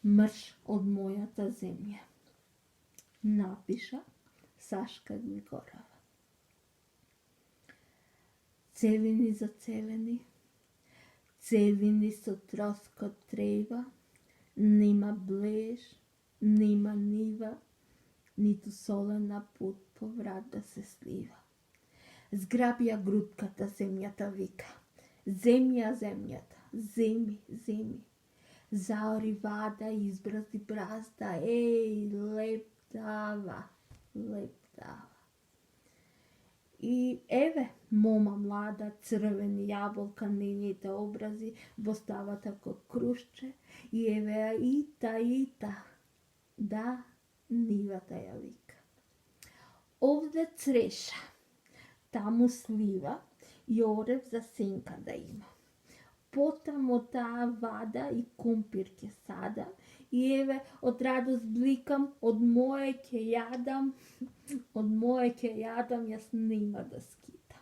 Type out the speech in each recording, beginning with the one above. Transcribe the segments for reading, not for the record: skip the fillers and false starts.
Мрш од мојата земја. Напиша Сашка Григорова. Целини за целини, целини со троскот трева, нема блеж, нема нива, ниту солен на пут поврат да се слива. Зграбија грудката земјата вика, земја, земјата, земи, земи. Заори вада, избразди бразда, леп дава, леп дава. И еве, мома млада, црвени јаболка, нейните образи во ставата кod крушче, и еве Ита, да, нивата ја вика. Овде цреша, таму слива, и орев за сенка да има. Потамо таа вада и компир ќе садам, и еве од радост бликам, од моје ќе јадам, јас нема да скитам.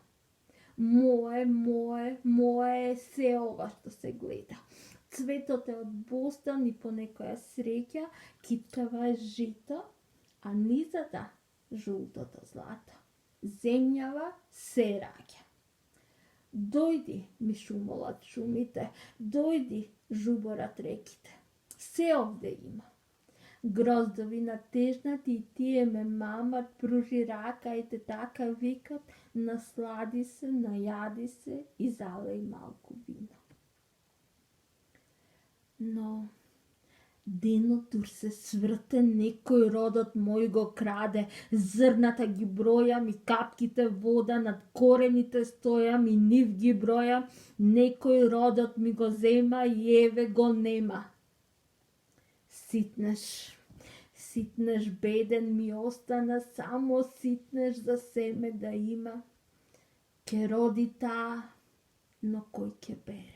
Моје е се ова што се гледа. Цветот е од бостан и по некоја среќа, киткава е жито, а низата жултото злато. Земјава се раѓа. Дојди, ми шумолат шумите, дојди, жуборат реките. Се овде има. Гроздови натежнати и тие ме мамат, пружи рака и те така викат, наслади се, најади се и залеј малку вино. Но денот дур се сврте, некој родот мој го краде, зрната ги бројам и капките вода над корените стојам и нив ги бројам, некој родот ми го зема и еве го нема. Ситнеш беден ми остана, само ситнеш за семе да има. Ке роди таа, но кој ке бере?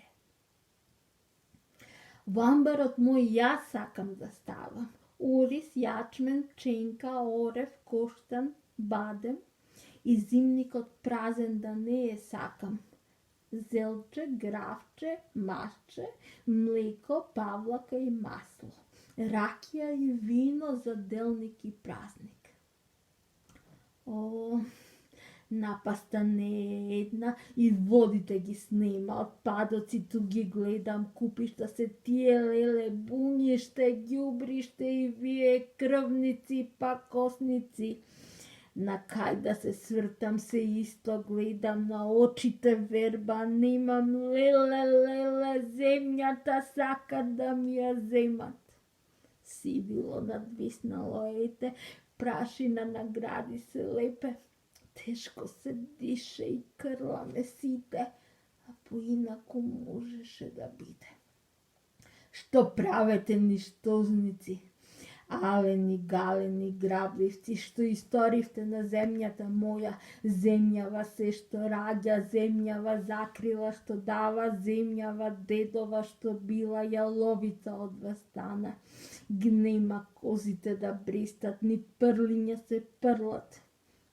Во амбарот мој јас сакам да ставам. Ориз, јачмен, пченка, орев, коштан, бадем и зимникот празен да не е сакам. Зелче, гравче, машче, млеко, павлака и масло. Ракија и вино за делник и празник. О, напаста не е една и водите ги снема, отпадоците ги гледам, купишта се тие леле, буњиште, ѓубриште и вие крвници, па косници. На кај да се свртам се исто гледам, на очите верба немам, леле, земјата сакат да ми ја земат. Сивило надвиснало ете, прашина награди се лепе, тешко се дише и крла ме сите, а поинаку можеше да биде. Што правете ништозници? Алени, галени, грабливци, што историвте на земјата моја, земјава се што раѓа, земјава закрила што дава, земјава дедова што била јаловица од вас стана. Гнема козите да бристат, ни прлиња се прлат.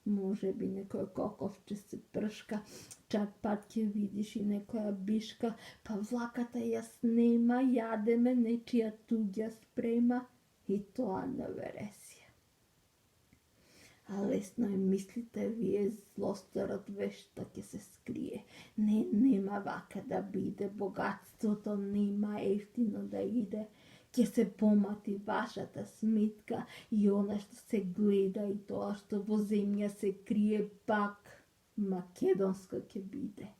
Може би некој коковче се пршка, чак пат ќе видиш и некоја бишка, па влаката ја снема, јадеме, нечија туѓа спрема, и тоа на вересија. А лесно е мислите вие, злосторот вешто ќе се скрие. Нема вака да биде, богатството нема ефтино да иде. Ќе се помати вашата сметка и она што се гледа и тоа што во земја се крие пак македонско ќе биде.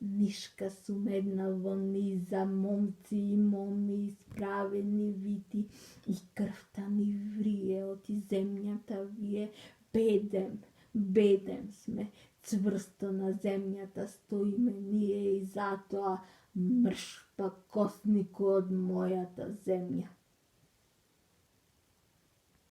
Нишка сум една во низа, момци и моми исправени вити и крвта ни врие од земјата вие. Бедем сме, цврсто на земјата стоиме ние и затоа мрш па коснику од мојата земја.